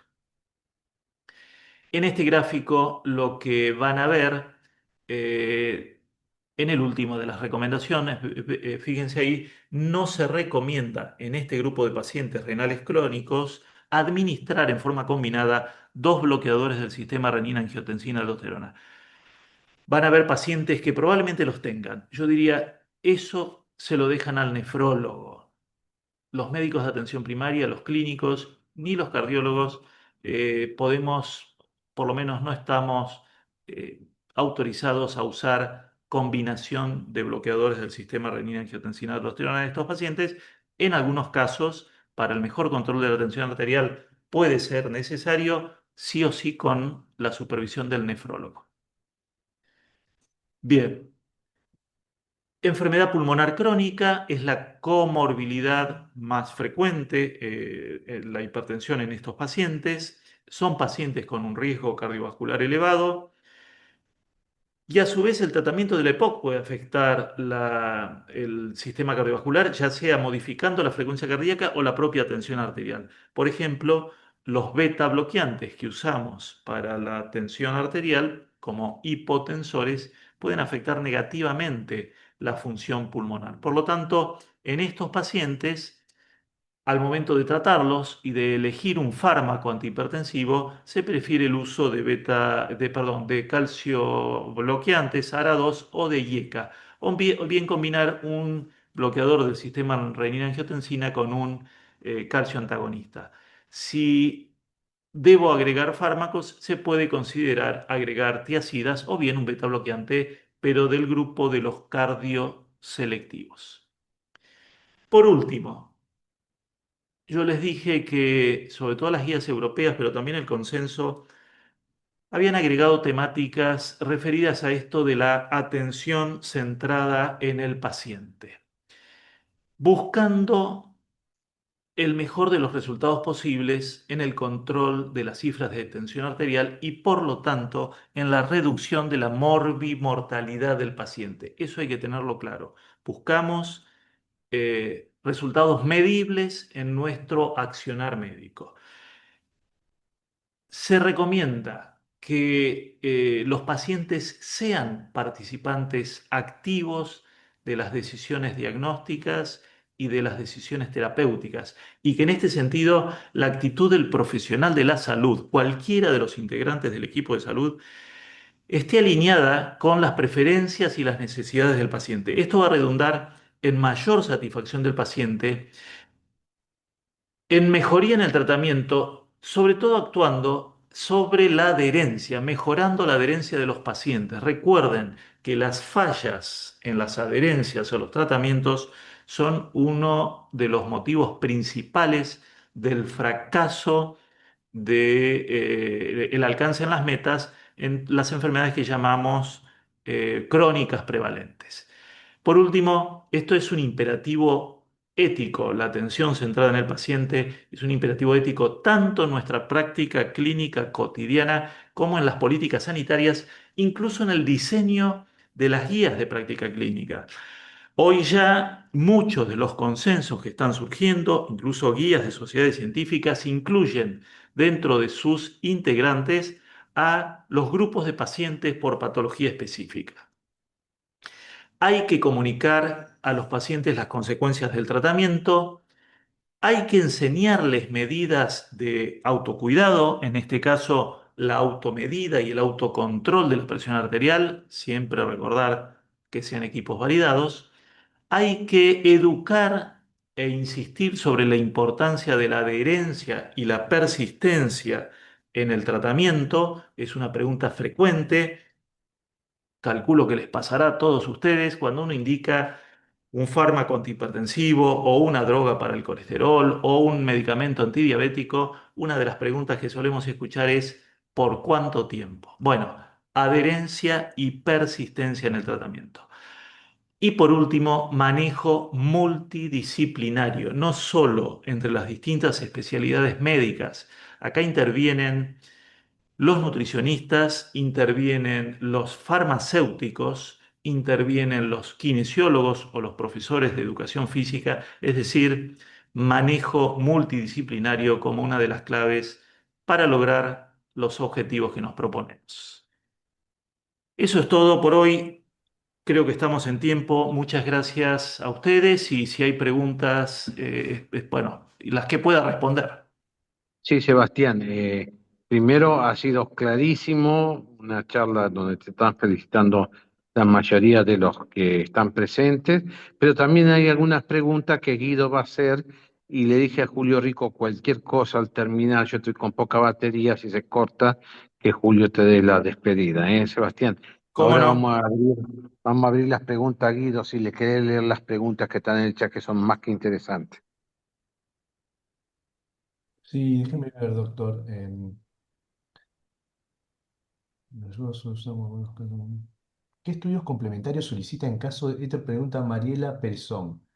En este gráfico lo que van a ver eh, en el último de las recomendaciones, fíjense ahí, no se recomienda en este grupo de pacientes renales crónicos administrar en forma combinada dos bloqueadores del sistema renina-angiotensina-aldosterona. Van a haber pacientes que probablemente los tengan. Yo diría, eso se lo dejan al nefrólogo. Los médicos de atención primaria, los clínicos, ni los cardiólogos podemos, por lo menos no estamos autorizados a usar combinación de bloqueadores del sistema renina-angiotensina-aldosterona en estos pacientes. En algunos casos, para el mejor control de la tensión arterial, puede ser necesario sí o sí con la supervisión del nefrólogo. Bien, enfermedad pulmonar crónica es la comorbilidad más frecuente, la hipertensión en estos pacientes. Son pacientes con un riesgo cardiovascular elevado. Y a su vez el tratamiento de la EPOC puede afectar el sistema cardiovascular, ya sea modificando la frecuencia cardíaca o la propia tensión arterial. Por ejemplo, los beta bloqueantes que usamos para la tensión arterial como hipotensores pueden afectar negativamente la función pulmonar. Por lo tanto, en estos pacientes al momento de tratarlos y de elegir un fármaco antihipertensivo, se prefiere el uso de calcio bloqueantes, ARA2 o de IECA, o bien combinar un bloqueador del sistema renina-angiotensina con un calcio antagonista. Si debo agregar fármacos, se puede considerar agregar tiazidas o bien un beta bloqueante, pero del grupo de los cardioselectivos. Por último, yo les dije que, sobre todo las guías europeas, pero también el consenso, habían agregado temáticas referidas a esto de la atención centrada en el paciente, buscando el mejor de los resultados posibles en el control de las cifras de tensión arterial y, por lo tanto, en la reducción de la morbimortalidad del paciente. Eso hay que tenerlo claro. Buscamos resultados medibles en nuestro accionar médico. Se recomienda que los pacientes sean participantes activos de las decisiones diagnósticas y de las decisiones terapéuticas, y que en este sentido la actitud del profesional de la salud, cualquiera de los integrantes del equipo de salud, esté alineada con las preferencias y las necesidades del paciente. Esto va a redundar en mayor satisfacción del paciente, en mejoría en el tratamiento, sobre todo actuando sobre la adherencia, mejorando la adherencia de los pacientes. Recuerden que las fallas en las adherencias a los tratamientos son uno de los motivos principales del fracaso del alcance en las metas en las enfermedades que llamamos crónicas prevalentes. Por último, esto es un imperativo ético, la atención centrada en el paciente es un imperativo ético tanto en nuestra práctica clínica cotidiana como en las políticas sanitarias, incluso en el diseño de las guías de práctica clínica. Hoy ya muchos de los consensos que están surgiendo, incluso guías de sociedades científicas, incluyen dentro de sus integrantes a los grupos de pacientes por patología específica. Hay que comunicar a los pacientes las consecuencias del tratamiento, hay que enseñarles medidas de autocuidado, en este caso la automedida y el autocontrol de la presión arterial, siempre recordar que sean equipos validados. Hay que educar e insistir sobre la importancia de la adherencia y la persistencia en el tratamiento. Es una pregunta frecuente. Calculo que les pasará a todos ustedes cuando uno indica un fármaco antihipertensivo o una droga para el colesterol o un medicamento antidiabético. Una de las preguntas que solemos escuchar es ¿por cuánto tiempo? Bueno, adherencia y persistencia en el tratamiento. Y por último, manejo multidisciplinario, no solo entre las distintas especialidades médicas. Acá intervienen los nutricionistas, intervienen los farmacéuticos, intervienen los kinesiólogos o los profesores de educación física, es decir, manejo multidisciplinario como una de las claves para lograr los objetivos que nos proponemos. Eso es todo por hoy. Creo que estamos en tiempo. Muchas gracias a ustedes y si hay preguntas, bueno, las que pueda responder. Sí, Sebastián, primero ha sido clarísimo una charla donde te están felicitando la mayoría de los que están presentes, pero también hay algunas preguntas que Guido va a hacer y le dije a Julio Rico cualquier cosa al terminar, yo estoy con poca batería, si se corta, que Julio te dé la despedida, ¿eh, Sebastián? ¿Cómo Ahora no? vamos a abrir las preguntas, Guido, si le querés leer las preguntas que están en el chat, que son más que interesantes. Sí, déjeme ver, doctor. ¿Qué estudios complementarios solicita en caso de... Esta pregunta Mariela Perezón.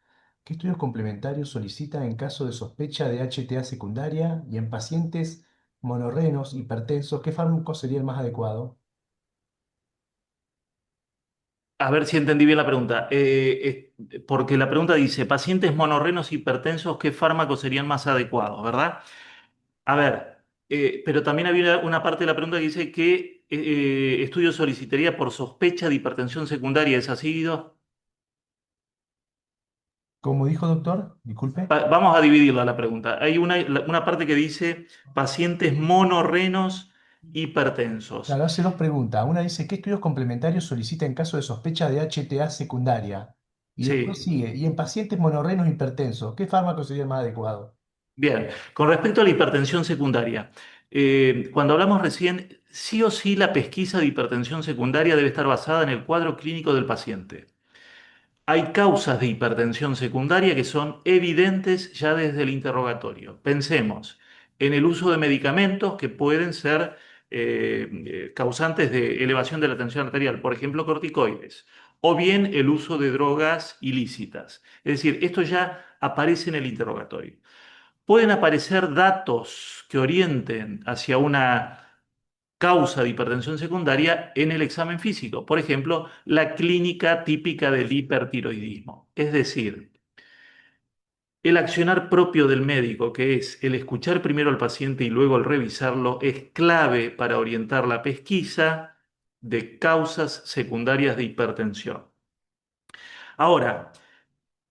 ¿Qué estudios complementarios solicita en caso de sospecha de HTA secundaria y en pacientes monorrenos hipertensos? ¿Qué fármaco sería el más adecuado? A ver si entendí bien la pregunta. Porque la pregunta dice, pacientes monorrenos hipertensos, ¿qué fármacos serían más adecuados, verdad? A ver, pero también había una parte de la pregunta que dice qué estudio solicitaría por sospecha de hipertensión secundaria. ¿Es así, Guido? ¿Cómo dijo, doctor? Disculpe. Vamos a dividirla la pregunta. Hay una parte que dice pacientes monorrenos hipertensos. Claro, hace dos preguntas. Una dice, ¿qué estudios complementarios solicita en caso de sospecha de HTA secundaria? Y después Sí, sigue, y en pacientes monorrenos hipertensos, ¿qué fármaco sería el más adecuado? bien. Con respecto a la hipertensión secundaria, cuando hablamos recién, sí o sí la pesquisa de hipertensión secundaria debe estar basada en el cuadro clínico del paciente. Hay causas de hipertensión secundaria que son evidentes ya desde el interrogatorio. Pensemos en el uso de medicamentos que pueden ser causantes de elevación de la tensión arterial, por ejemplo, corticoides, o bien el uso de drogas ilícitas. Es decir, esto ya aparece en el interrogatorio. Pueden aparecer datos que orienten hacia una causa de hipertensión secundaria en el examen físico. Por ejemplo, la clínica típica del hipertiroidismo. Es decir, el accionar propio del médico, que es el escuchar primero al paciente y luego el revisarlo, es clave para orientar la pesquisa de causas secundarias de hipertensión. Ahora,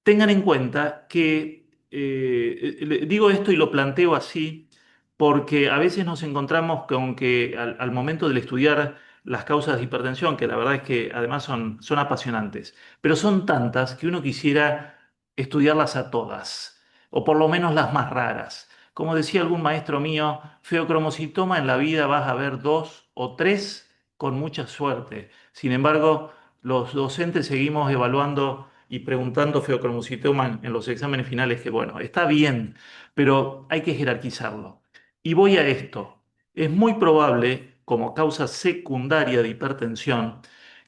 tengan en cuenta que, digo esto y lo planteo así, porque a veces nos encontramos con que al momento de estudiar las causas de hipertensión, que la verdad es que además son apasionantes, pero son tantas que uno quisiera estudiarlas a todas, o por lo menos las más raras. Como decía algún maestro mío, feocromocitoma en la vida vas a ver dos o tres con mucha suerte. Sin embargo, los docentes seguimos evaluando y preguntando feocromocitoma en los exámenes finales, que bueno, está bien, pero hay que jerarquizarlo. Y voy a esto. Es muy probable, como causa secundaria de hipertensión,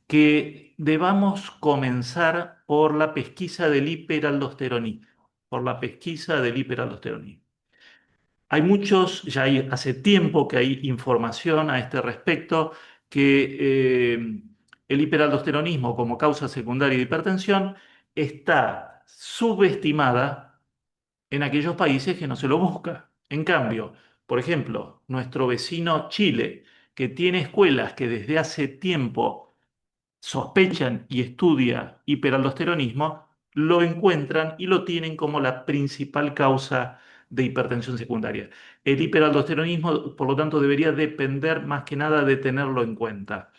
que debamos comenzar por la pesquisa del hiperaldosteronismo, por la pesquisa del hiperaldosteronismo. Hay muchos, hace tiempo que hay información a este respecto, que el hiperaldosteronismo como causa secundaria de hipertensión está subestimada en aquellos países que no se lo busca. En cambio, por ejemplo, nuestro vecino Chile, que tiene escuelas que desde hace tiempo sospechan y estudian hiperaldosteronismo, lo encuentran y lo tienen como la principal causa de hipertensión secundaria. El hiperaldosteronismo, por lo tanto, debería depender más que nada de tenerlo en cuenta.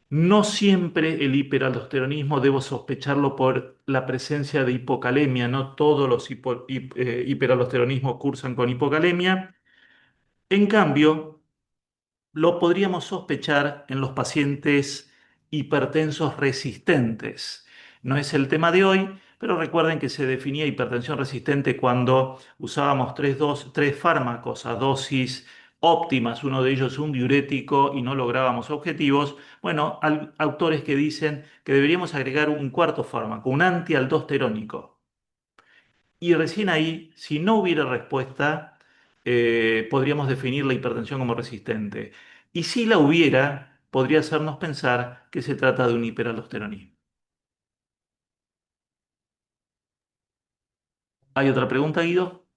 No siempre el hiperaldosteronismo debo sospecharlo por la presencia de hipocalemia, no todos los hiperaldosteronismos cursan con hipocalemia. En cambio, lo podríamos sospechar en los pacientes hipertensos resistentes. No es el tema de hoy, pero recuerden que se definía hipertensión resistente cuando usábamos tres fármacos a dosis óptimas, uno de ellos un diurético y no lográbamos objetivos. Bueno, autores que dicen que deberíamos agregar un cuarto fármaco, un antialdosterónico. Y recién ahí, si no hubiera respuesta, podríamos definir la hipertensión como resistente. Y si la hubiera, podría hacernos pensar que se trata de un hiperaldosteronismo. ¿Hay otra pregunta, Guido?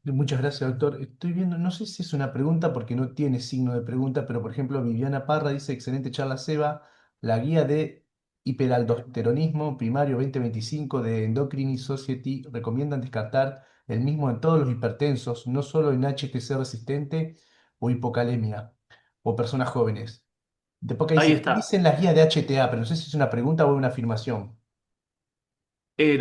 Muchas gracias, doctor. Estoy viendo, no sé si es una pregunta porque no tiene signo de pregunta, pero por ejemplo, Viviana Parra dice, excelente charla, Seba, la guía de hiperaldosteronismo primario 2025 de Endocrine Society recomiendan descartar el mismo en todos los hipertensos, no solo en HTC resistente o hipocalemia o personas jóvenes. Después que Ahí dice, ¿qué está. dicen las guías de HTA? Pero no sé si es una pregunta o una afirmación.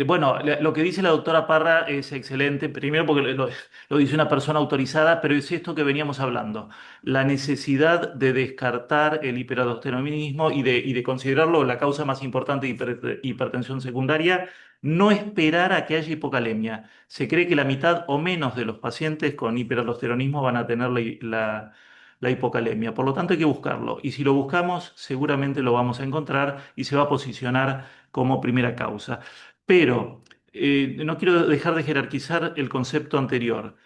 Bueno, lo que dice la doctora Parra es excelente, primero porque lo dice una persona autorizada, pero es esto que veníamos hablando, la necesidad de descartar el hiperaldosteronismo y de considerarlo la causa más importante de hipertensión secundaria, no esperar a que haya hipocalemia. Se cree que la mitad o menos de los pacientes con hiperaldosteronismo van a tener la hipocalemia, por lo tanto hay que buscarlo, y si lo buscamos seguramente lo vamos a encontrar y se va a posicionar como primera causa. Pero no quiero dejar de jerarquizar el concepto anterior.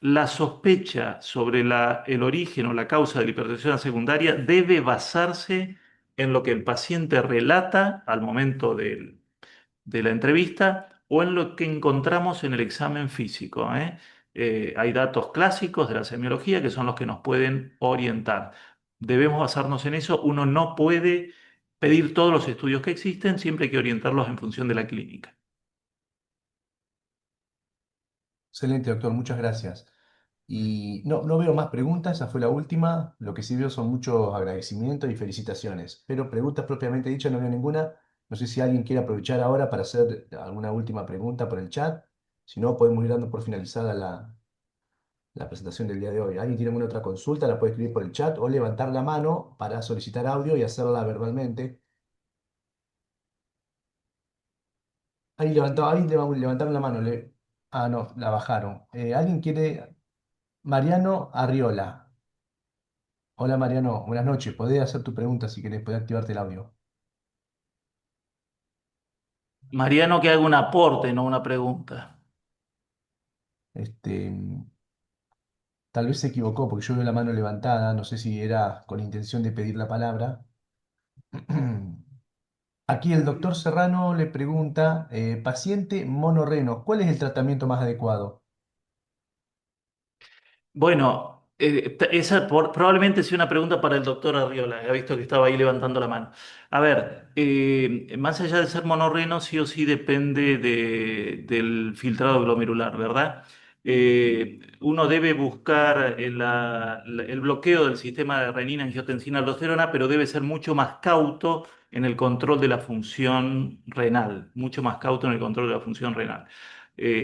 La sospecha sobre el origen o la causa de la hipertensión secundaria debe basarse en lo que el paciente relata al momento de la entrevista o en lo que encontramos en el examen físico, ¿eh? Hay datos clásicos de la semiología que son los que nos pueden orientar. Debemos basarnos en eso. Uno no puede pedir todos los estudios que existen, siempre hay que orientarlos en función de la clínica. Excelente, doctor, muchas gracias. Y no veo más preguntas, esa fue la última. Lo que sí veo son muchos agradecimientos y felicitaciones. Pero preguntas propiamente dichas no veo ninguna. No sé si alguien quiere aprovechar ahora para hacer alguna última pregunta por el chat. Si no, podemos ir dando por finalizada la presentación del día de hoy. ¿Alguien tiene alguna otra consulta? La puede escribir por el chat o levantar la mano para solicitar audio y hacerla verbalmente. Levantaron la mano. Ah, no, la bajaron. ¿Alguien quiere? Mariano Arriola. Hola Mariano, buenas noches. Podés hacer tu pregunta si querés, podés activarte el audio. Mariano, que haga un aporte, no una pregunta. Este, tal vez se equivocó porque yo veo la mano levantada, no sé si era con intención de pedir la palabra. Aquí el doctor Serrano le pregunta, paciente monorreno, ¿cuál es el tratamiento más adecuado? Bueno, esa probablemente sea una pregunta para el doctor Arriola. Ha visto que estaba ahí levantando la mano. A ver, más allá de ser monorreno, sí o sí depende del filtrado glomerular, ¿verdad? Uno debe buscar el bloqueo del sistema de renina, angiotensina, aldosterona, pero debe ser mucho más cauto en el control de la función renal, mucho más cauto en el control de la función renal.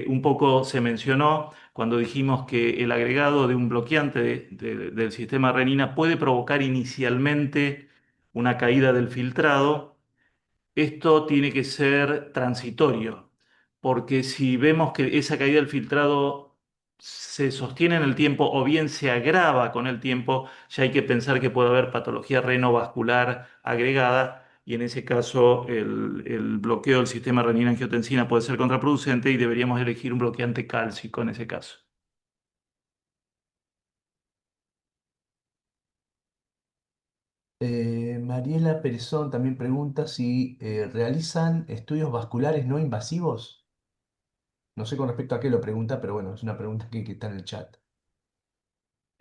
Un poco se mencionó cuando dijimos que el agregado de un bloqueante del sistema renina puede provocar inicialmente una caída del filtrado. Esto tiene que ser transitorio, porque si vemos que esa caída del filtrado se sostiene en el tiempo o bien se agrava con el tiempo, ya hay que pensar que puede haber patología renovascular agregada y en ese caso el bloqueo del sistema renina-angiotensina puede ser contraproducente y deberíamos elegir un bloqueante cálcico en ese caso. Mariela Perezón también pregunta si realizan estudios vasculares no invasivos. No sé con respecto a qué lo pregunta, pero bueno, es una pregunta que está en el chat.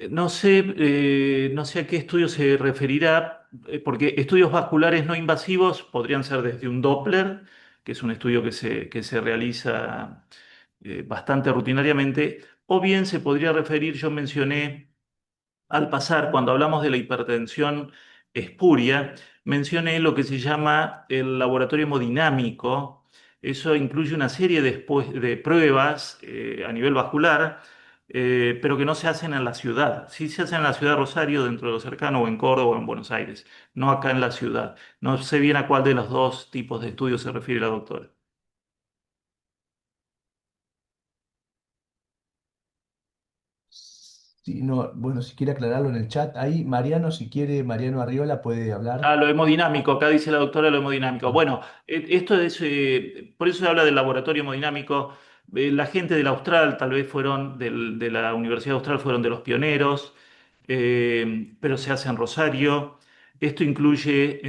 No sé a qué estudio se referirá, porque estudios vasculares no invasivos podrían ser desde un Doppler, que es un estudio que se realiza bastante rutinariamente, o bien se podría referir, yo mencioné al pasar, cuando hablamos de la hipertensión espuria, mencioné lo que se llama el laboratorio hemodinámico. Eso incluye una serie de pruebas a nivel vascular, pero que no se hacen en la ciudad. Sí se hacen en la ciudad de Rosario, dentro de lo cercano, o en Córdoba o en Buenos Aires, no acá en la ciudad. No sé bien a cuál de los dos tipos de estudios se refiere la doctora. Sí, no, bueno, si quiere aclararlo en el chat, ahí Mariano, si quiere, Mariano Arriola puede Ah, hablar. lo hemodinámico, acá dice la doctora lo hemodinámico. Ah, Bueno, esto es, por eso se habla del laboratorio hemodinámico. La gente del Austral, tal vez fueron, de la Universidad Austral, fueron de los pioneros, pero se hace en Rosario. Esto incluye,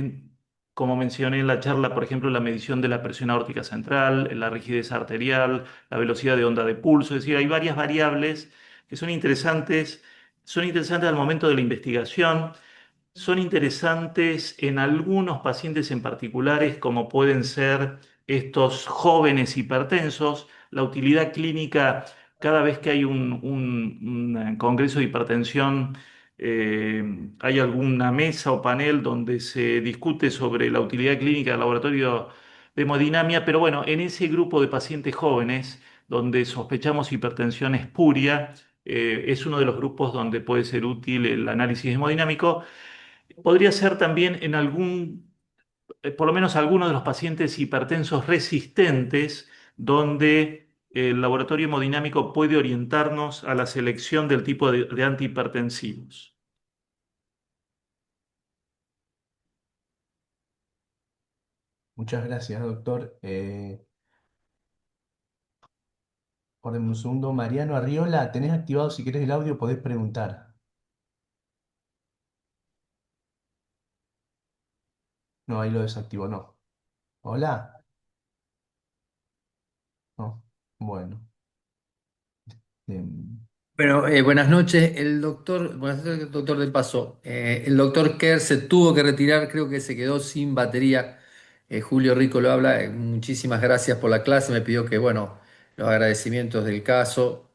como mencioné en la charla, por ejemplo, la medición de la presión aórtica central, la rigidez arterial, la velocidad de onda de pulso. Es decir, hay varias variables que son interesantes al momento de la investigación, son interesantes en algunos pacientes en particulares, como pueden ser estos jóvenes hipertensos. La utilidad clínica, cada vez que hay un congreso de hipertensión, hay alguna mesa o panel donde se discute sobre la utilidad clínica del laboratorio de hemodinamia, pero bueno, en ese grupo de pacientes jóvenes donde sospechamos hipertensión espuria, es uno de los grupos donde puede ser útil el análisis hemodinámico. Podría ser también en por lo menos algunos de los pacientes hipertensos resistentes, donde el laboratorio hemodinámico puede orientarnos a la selección del tipo de antihipertensivos. Muchas gracias, doctor. Orden un segundo. Mariano Arriola, tenés activado si querés el audio, podés preguntar. No, ahí lo desactivo, no. Hola. No. Bueno. Em, Bueno, buenas noches. Buenas noches, doctor de Paso. El doctor Kerr se tuvo que retirar, creo que se quedó sin batería. Julio Rico lo habla. Muchísimas gracias por la clase. Me pidió que, bueno, los agradecimientos del caso.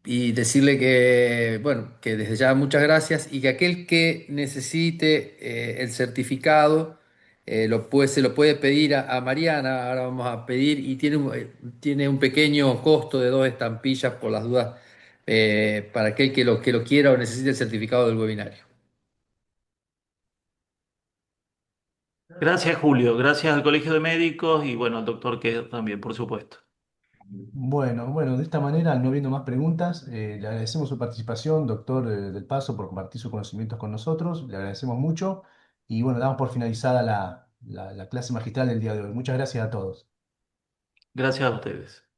Y decirle que, bueno, que desde ya muchas gracias y que aquel que necesite el certificado se lo puede pedir a Mariana. Ahora vamos a pedir y tiene un pequeño costo de 2 estampillas por las dudas para aquel que lo quiera o necesite el certificado del webinario. Gracias, Julio. Gracias al Colegio de Médicos y bueno, al doctor que también, por supuesto. bueno, de esta manera, no viendo más preguntas, le agradecemos su participación, doctor del Paso, por compartir sus conocimientos con nosotros. Le agradecemos mucho y bueno, damos por finalizada la clase magistral del día de hoy. Muchas gracias a todos. Gracias a ustedes.